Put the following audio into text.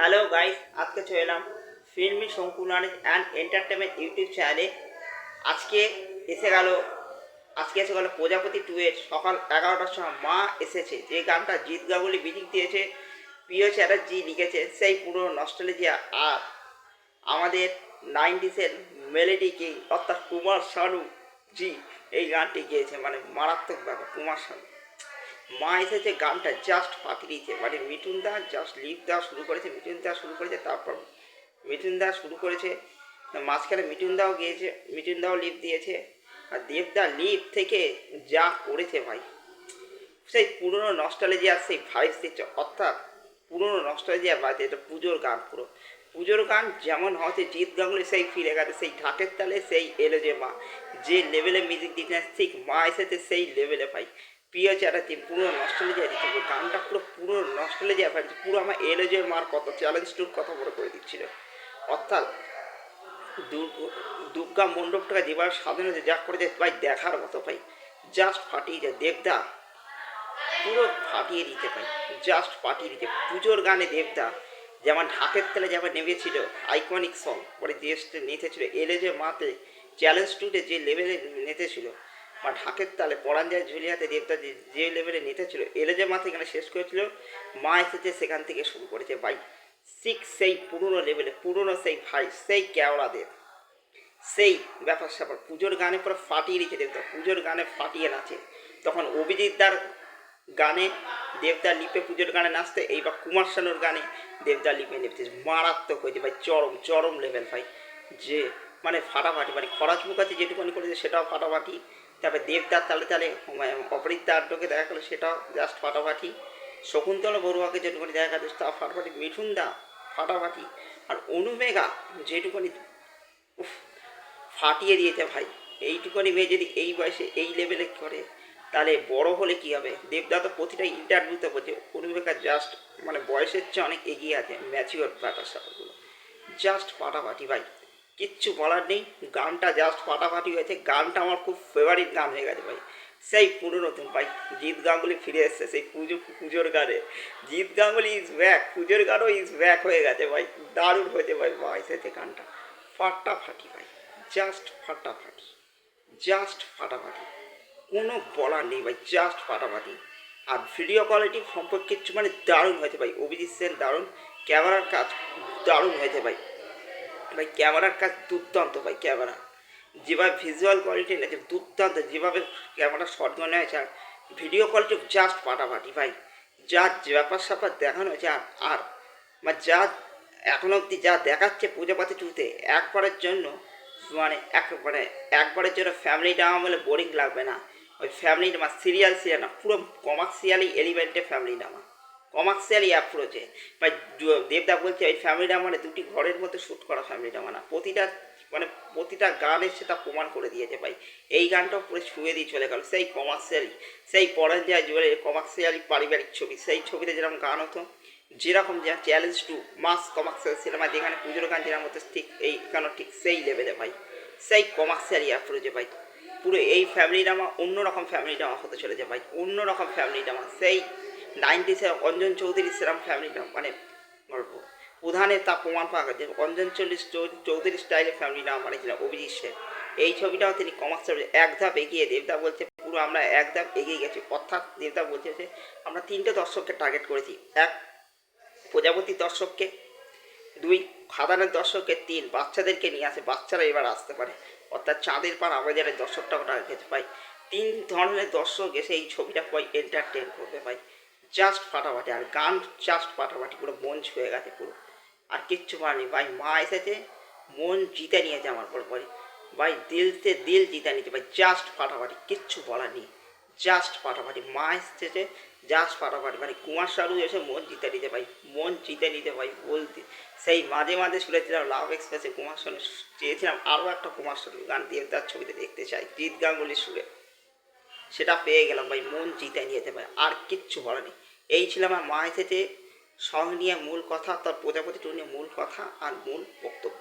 Hello guys, আজকে চলে এলাম ফিল্মি শঙ্কু নলেজ অ্যান্ড এন্টারটেনমেন্ট ইউটিউব চ্যানেলে। আজকে এসে গেল প্রজাপতি 2 এর সকাল 11টার সময় মা এসেছে, যে গানটা জিৎ গাঙ্গুলি মিউজিক দিয়েছে, প্রিয় চ্যাটার্জি লিখেছে, সেই পুরো নস্টালজিয়া। আর আমাদের 90s মেলোডি কিং অর্থাৎ কুমার শানু জি এই গানটি গিয়েছে, মানে মারাত্মক ব্যাপার। কুমার শানু মা এসেছে গানটা জাস্ট ফাটিয়ে দিয়েছে, মানে মিঠুন দা জাস্ট লিপ দেওয়া শুরু করেছে, তারপর মিঠুন দা শুরু করেছে, মাঝখানে মিঠুন দাও গিয়েছে, মিঠুন দাও লিপ দিয়েছে। আর দেবদা লিপ থেকে যা করেছে ভাই, সেই পুরনো নস্টালজিয়ার সেই ভাইস দিচ্ছে, অর্থাৎ পুরনো নস্টালজিয়ার ভাইস। এটা পুজোর গান, পুরো পুজোর গান যেমন হচ্ছে জিৎ গাঙ্গুলি সেই ফিরে গেছে, সেই ঢাকের তালে সেই এলো যে মা, যে লেভেলে মিউজিক দিচ্ছে ঠিক মা এসেছে সেই লেভেলে ভাই। প্রিয় চ্যাটার্জি পুরো নস্টালজিয়া দিচ্ছে, গানটা পুরো নস্টালজিয়া ভাই, পুরো আমার এলো যে মার কত চ্যালেঞ্জ টুর কথা মনে করে দিচ্ছিল। অর্থাৎ দুর্গা মণ্ডপটাকে যেভাবে সাজানো যা করেছে ভাই, দেখার মতো ভাই, জাস্ট ফাটিয়ে যায়। দেবদা পুরো ফাটিয়ে দিতে ভাই, জাস্ট ফাটিয়ে দিতে। পুজোর গানে দেবদা যেমন ঢাকের তেলে যেমন নেমেছিল, আইকনিক সং পরে দেশটা নেতেছিল, এলে যে মাতে চ্যালেঞ্জ টুতে যে লেভেলে নেতেছিল, বা ঢাকের তালে পরাণ যায় ঝুলিয়াতে দেবদা যে লেভেলে নেতেছিল, এলে যে মাতে এখানে শেষ করেছিল। মা এসেছে সেখান থেকে শুরু করেছে ভাই, সেই পুরনো লেভেলে, পুরনো সেই ভাই, সেই কেওড়াদের সেই ব্যাপার স্যাপার পুজোর গানে পুরো ফাটিয়ে রেখে দেবদা, পুজোর গানে ফাটিয়ে নাচে। তখন অভিজিৎদার গানে দেবদা লিপে পুজোর গানে নাচতে, এইবার কুমার শানুর গানে দেবদা লিপে নেপতে মারাত্মক হয়েছে ভাই, চরম চরম লেভেল ভাই। যে মানে ফাটাফাটি, মানে খরাজ মুখ আছে যেটুকুনি করেছে সেটাও ফাটাফাটি। তারপরে দেবদার তালে তালে অপরিদ্যা আড্ডকে দেখা গেলো, সেটাও জাস্ট ফাটাফাটি। শকুন্তলা বড়ুয়াকে যেটুকুনি দেখা গেছে তাও ফাটাফাটি, মিঠুন দা ফাটাফাটি। আর অনুমেঘা যেটুকুনি ফাটিয়ে দিয়েছে ভাই। এইটুকুনি মেয়ে যদি এই বয়সে এই লেভেলে করে, তাহলে বড় হলে কি হবে। দেবদা তো প্রতিটা ইন্টারভিউতে বলছে অনুবেকা জাস্ট মানে বয়সের চেয়ে অনেক এগিয়ে আছে, ম্যাচিওর ব্যাটার সাপগুলো জাস্ট ফাটাফাটি ভাই, কিচ্ছু বলার নেই। গানটা জাস্ট ফাটাফাটি হয়েছে, গানটা আমার খুব ফেভারিট গান হয়ে গেছে ভাই। সেই পুরো নতুন ভাই, জিৎ গাঙ্গুলি ফিরে এসছে সেই পুজোর গানে। জিৎ গাঙ্গুলি ইজ ব্যাক, পুজোর গানও ইজ ব্যাক হয়ে গেছে ভাই, দারুণ হয়েছে ভাই। ভাই সেতে গানটা ফাটাফাটি ভাই, জাস্ট ফাটাফাটি, জাস্ট ফাটাফাটি, কোনো বলার নেই ভাই, জাস্ট ফাটাফাটি। আর ভিডিও কোয়ালিটি সম্পর্কে কিছু মানে দারুণ হয়েছে ভাই, অভিজিৎ সেন দারুণ, ক্যামেরার কাজ দারুণ হয়েছে ভাই। ভাই ক্যামেরার কাজ দুর্দান্ত ভাই, ক্যামেরা যেভাবে ভিজুয়াল কোয়ালিটি নেছে দুর্দান্ত, যেভাবে ক্যামেরা শট নেওয়া হয়েছে, আর ভিডিও কোয়ালিটি জাস্ট ফাটাফাটি ভাই। যা ব্যাপার স্যাপার দেখানো হয়েছে, আর মানে যা এখন অবধি যা দেখাচ্ছে প্রজাপতি 2-তে, একবারের জন্য একবারের জন্য ফ্যামিলি ড্রামা বলে বোরিং লাগবে না। ওই ফ্যামিলি ড্রামা সিরিয়াল না, পুরো কমার্শিয়ালি এলিমেন্টে ফ্যামিলি ড্রামা, কমার্শিয়ালি অ্যাপ্রোচে ভাই। দেবদা বলছে ওই ফ্যামিলি ড্রামা মানে দুটি ঘরের মধ্যে শ্যুট করা ফ্যামিলি ড্রামা না, প্রতিটা গানে সেটা প্রমাণ করে দিয়েছে ভাই। এই গানটাও পুরো ছুঁয়ে দিয়ে চলে গেল, সেই কমার্শিয়ালি, সেই পরাণ যায় জুয়েলে কমার্শিয়ালি পারিবারিক ছবি, সেই ছবিতে যেরকম গান হতো, যেরকম যা challenge to mass commercial cinema, যেখানে পুজোর গান যেরকম হতো ঠিক এই গানও ঠিক সেই লেভেলে ভাই, সেই কমার্শিয়ালি অ্যাপ্রোচে ভাই। পুরো এই ফ্যামিলি ড্রামা অন্যরকম ফ্যামিলি ড্রামা হতে চলেছে ভাই, অন্যরকম ফ্যামিলি ড্রামা। সেই 90s অঞ্জন চৌধুরী সেরকম ফ্যামিলি ড্রামা মানে গল্প প্রধানে তা প্রমাণ পাওয়া গেছে। অঞ্জন চৌধুরী স্টাইলে ফ্যামিলি ড্রামা বানিয়েছিলেন অভিজিৎ সেন। এই ছবিটাও তিনি কমার্শিয়াল এক ধাপ এগিয়ে, দেবদা বলছে পুরো আমরা এক ধাপ এগিয়ে গেছি। অর্থাৎ দেবদা বলছে যে আমরা 3টে দর্শককে টার্গেট করেছি, 1 প্রজাপতি দর্শককে, 2 খাদানের দর্শককে, 3 বাচ্চাদেরকে নিয়ে আসে, বাচ্চারা এবার আসতে পারে। অর্থাৎ চাঁদের পার আবাজারের দর্শকটাও টার্গেট পাই, 3 ধরনের দর্শক এসে এই ছবিটা পাই এন্টারটেন করবে ভাই, জাস্ট ফাটাফাটি। আর গান জাস্ট ফাটাফাটি, পুরো মন ছুঁয়ে গেছে পুরো, আর কিচ্ছু পারেনি ভাই। মা এসেছে মন জিতে নিয়েছে আমার পর পরে ভাই, দিলতে দিল জিতে নিয়েছে ভাই, জাস্ট ফাটাফাটি, কিচ্ছু বলার নেই, জাস্ট ফাটাফাটি। মা এসেছে জাস্ট ফাটাফাটি, মানে কুমার শানু এসে মন জিতে নিতে ভাই, মন জিতে নিতে ভাই বলতে। সেই মাঝে মাঝে শুনেছিলাম লাভ এক্সপ্রেসে কুমার শানু, চেয়েছিলাম আরও একটা কুমার শানুর গান দিয়ে তার ছবিতে দেখতে চাই জিৎ গাঙ্গুলির সুরে, সেটা পেয়ে গেলাম ভাই, মন জিতে নিয়েছে ভাই, আর কিচ্ছু বলার নেই। এই ছিল আমার মা এসেছে সং নিয়ে মূল কথা, তার প্রজাপতি টু নিয়ে মূল কথা আর মূল বক্তব্য।